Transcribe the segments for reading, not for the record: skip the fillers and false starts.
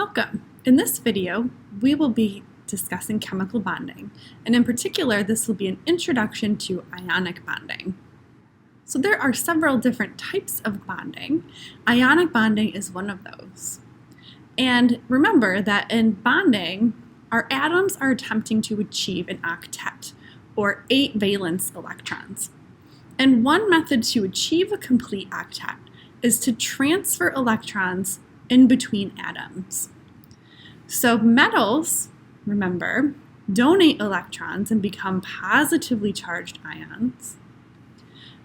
Welcome! In this video, we will be discussing chemical bonding, and in particular, this will be an introduction to ionic bonding. So there are several different types of bonding. Ionic bonding is one of those. And remember that in bonding, our atoms are attempting to achieve an octet, or 8 valence electrons. And one method to achieve a complete octet is to transfer electrons in between atoms. So metals, remember, donate electrons and become positively charged ions.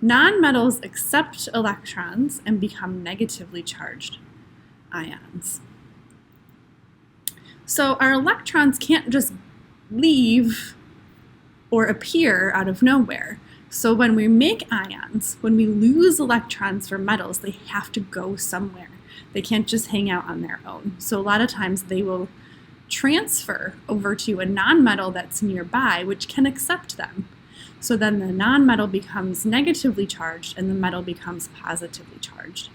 Nonmetals accept electrons and become negatively charged ions. So our electrons can't just leave or appear out of nowhere. So when we make ions, when we lose electrons from metals, they have to go somewhere. They can't just hang out on their own. So a lot of times they will transfer over to a nonmetal that's nearby, which can accept them. So then the nonmetal becomes negatively charged and the metal becomes positively charged.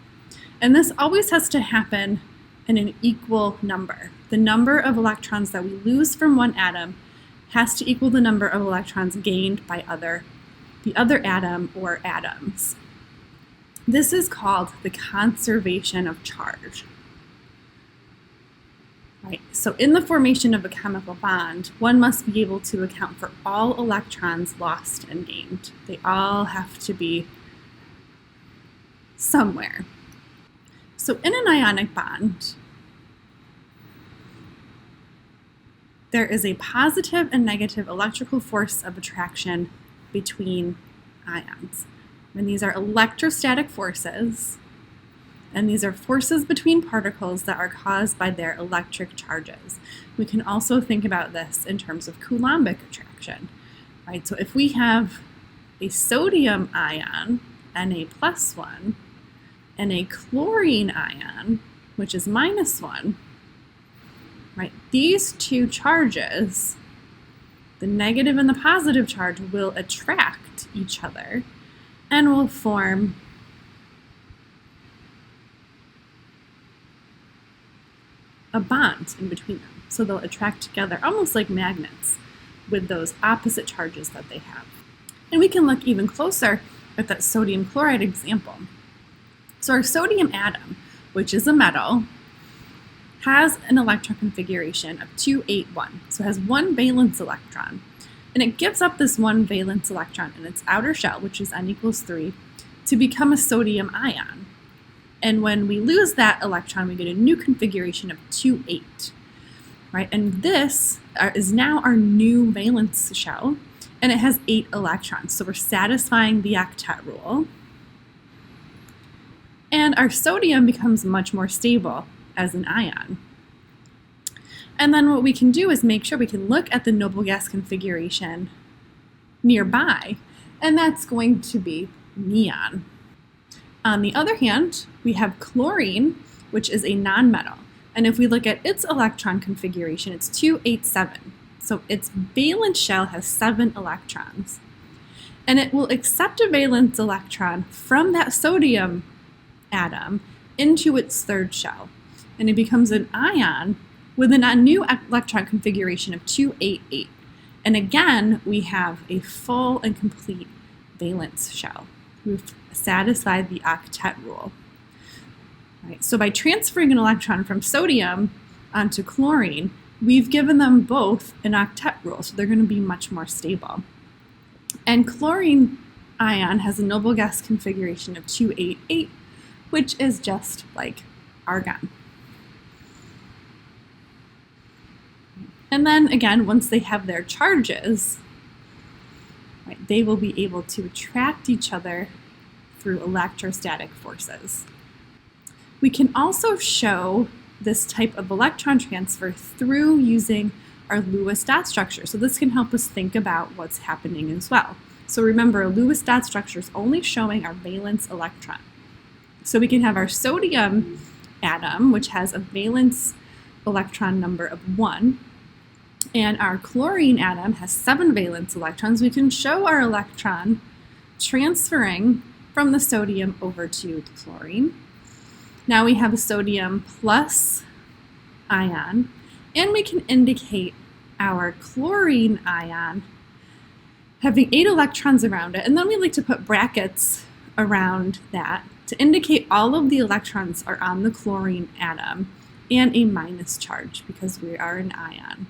And this always has to happen in an equal number. The number of electrons that we lose from one atom has to equal the number of electrons gained by the other atom or atoms. This is called the conservation of charge. Right. So in the formation of a chemical bond, one must be able to account for all electrons lost and gained. They all have to be somewhere. So in an ionic bond, there is a positive and negative electrical force of attraction between ions. And these are electrostatic forces, and these are forces between particles that are caused by their electric charges. We can also think about this in terms of Coulombic attraction, right? So if we have a sodium ion, Na+1, and a chlorine ion, which is -1, right? These two charges, the negative and the positive charge, will attract each other and will form a bond in between them. So they'll attract together almost like magnets with those opposite charges that they have. And we can look even closer at that sodium chloride example. So our sodium atom, which is a metal, has an electron configuration of 281. So it has one valence electron. And it gives up this one valence electron in its outer shell, which is N=3, to become a sodium ion. And when we lose that electron, we get a new configuration of 2,8, right? And this is now our new valence shell, and it has 8 electrons. So we're satisfying the octet rule. And our sodium becomes much more stable as an ion. And then what we can do is make sure we can look at the noble gas configuration nearby, and that's going to be neon. On the other hand, we have chlorine, which is a nonmetal. And if we look at its electron configuration, it's 287. So its valence shell has 7 electrons. And it will accept a valence electron from that sodium atom into its third shell. And it becomes an ion with a new electron configuration of 288. And again, we have a full and complete valence shell. We've satisfied the octet rule. Right, so by transferring an electron from sodium onto chlorine, we've given them both an octet rule, so they're going to be much more stable. And chlorine ion has a noble gas configuration of 288, which is just like argon. And then again, once they have their charges, right, they will be able to attract each other through electrostatic forces. We can also show this type of electron transfer through using our Lewis dot structure. So this can help us think about what's happening as well. So remember, a Lewis dot structure is only showing our valence electron. So we can have our sodium atom, which has a valence electron number of 1, and our chlorine atom has 7 valence electrons. We can show our electron transferring from the sodium over to the chlorine. Now we have a sodium plus ion, and we can indicate our chlorine ion having 8 electrons around it, and then we like to put brackets around that to indicate all of the electrons are on the chlorine atom and a minus charge because we are an ion.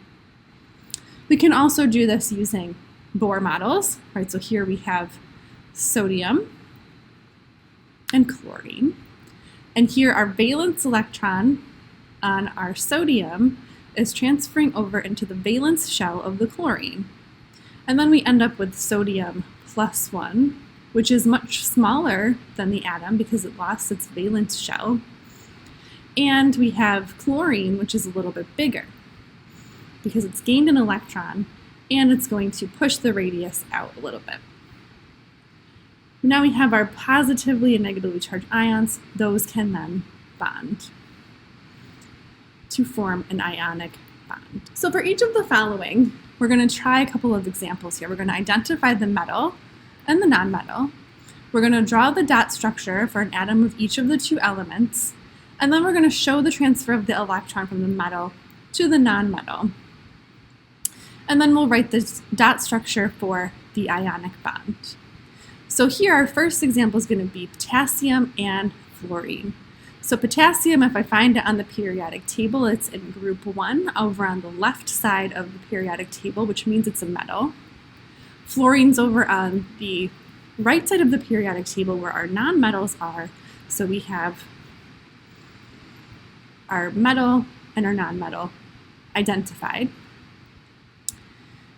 We can also do this using Bohr models, right? So here we have sodium and chlorine, and here our valence electron on our sodium is transferring over into the valence shell of the chlorine. And then we end up with sodium plus 1, which is much smaller than the atom because it lost its valence shell. And we have chlorine, which is a little bit bigger because it's gained an electron and it's going to push the radius out a little bit. Now we have our positively and negatively charged ions. Those can then bond to form an ionic bond. So for each of the following, we're going to try a couple of examples here. We're going to identify the metal and the nonmetal. We're going to draw the dot structure for an atom of each of the 2 elements, and then we're going to show the transfer of the electron from the metal to the nonmetal. And then we'll write the dot structure for the ionic bond. So here our first example is going to be potassium and fluorine. So potassium, if I find it on the periodic table, it's in group 1 over on the left side of the periodic table, which means it's a metal. Fluorine's over on the right side of the periodic table where our nonmetals are. So we have our metal and our nonmetal identified.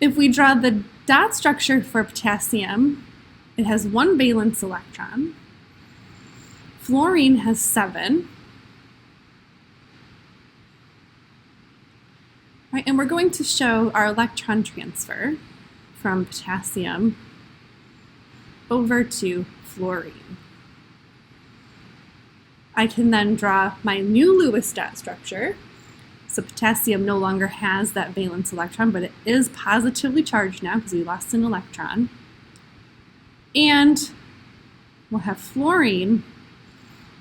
If we draw the dot structure for potassium, it has 1 valence electron. Fluorine has 7. Right, and we're going to show our electron transfer from potassium over to fluorine. I can then draw my new Lewis dot structure. So potassium no longer has that valence electron, but it is positively charged now because we lost an electron. And we'll have fluorine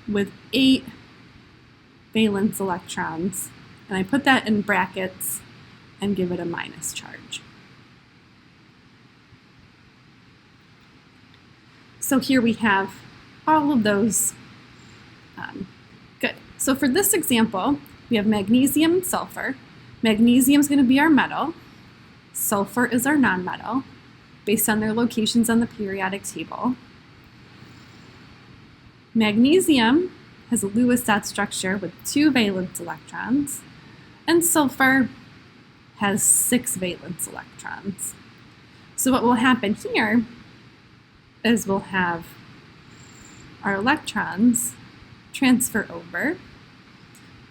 with 8 valence electrons, and I put that in brackets and give it a minus charge. So here we have all of those. Good. So for this example, we have magnesium and sulfur. Magnesium is going to be our metal. Sulfur is our nonmetal, based on their locations on the periodic table. Magnesium has a Lewis dot structure with 2 valence electrons, and sulfur has 6 valence electrons. So what will happen here is we'll have our electrons transfer over.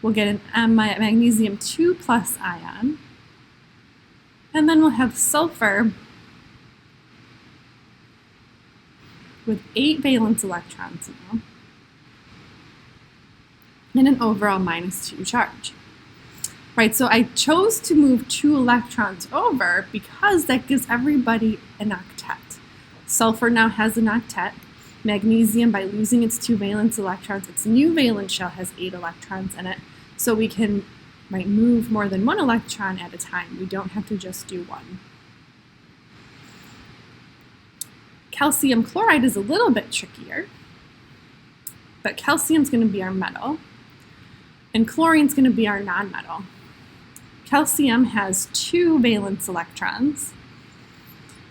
We'll get an magnesium 2 plus ion, and then we'll have sulfur with 8 valence electrons now, and an overall minus 2 charge. Right, so I chose to move 2 electrons over because that gives everybody an octet. Sulfur now has an octet. Magnesium, by losing its 2 valence electrons, its new valence shell has 8 electrons in it. So we can move more than 1 electron at a time. We don't have to just do 1. Calcium chloride is a little bit trickier, but calcium is going to be our metal, and chlorine is going to be our nonmetal. Calcium has 2 valence electrons,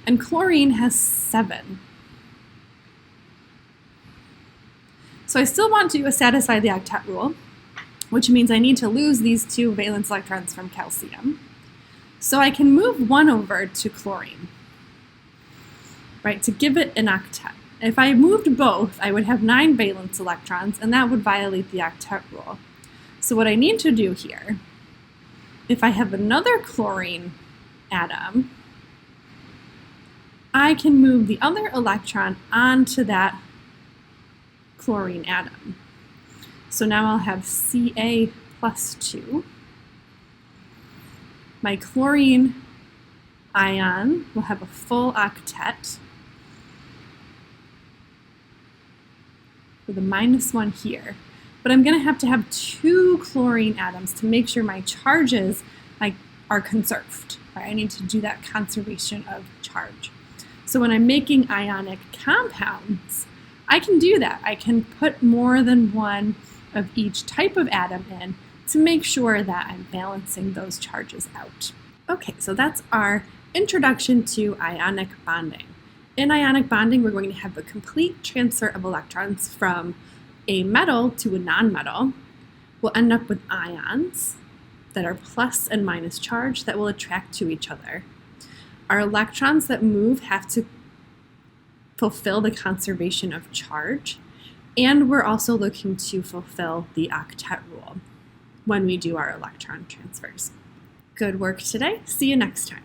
and chlorine has 7. So I still want to satisfy the octet rule, which means I need to lose these 2 valence electrons from calcium. So I can move 1 over to chlorine, right, to give it an octet. If I moved both, I would have 9 valence electrons, and that would violate the octet rule. So what I need to do here, if I have another chlorine atom, I can move the other electron onto that chlorine atom. So now I'll have Ca plus 2. My chlorine ion will have a full octet with a minus 1 here. but I'm going to have 2 chlorine atoms to make sure my charges are conserved. Right? I need to do that conservation of charge. So when I'm making ionic compounds, I can do that. I can put more than one of each type of atom in to make sure that I'm balancing those charges out. Okay, so that's our introduction to ionic bonding. In ionic bonding, we're going to have a complete transfer of electrons from a metal to a nonmetal. We'll end up with ions that are plus and minus charge that will attract to each other. Our electrons that move have to fulfill the conservation of charge, and we're also looking to fulfill the octet rule when we do our electron transfers. Good work today. See you next time.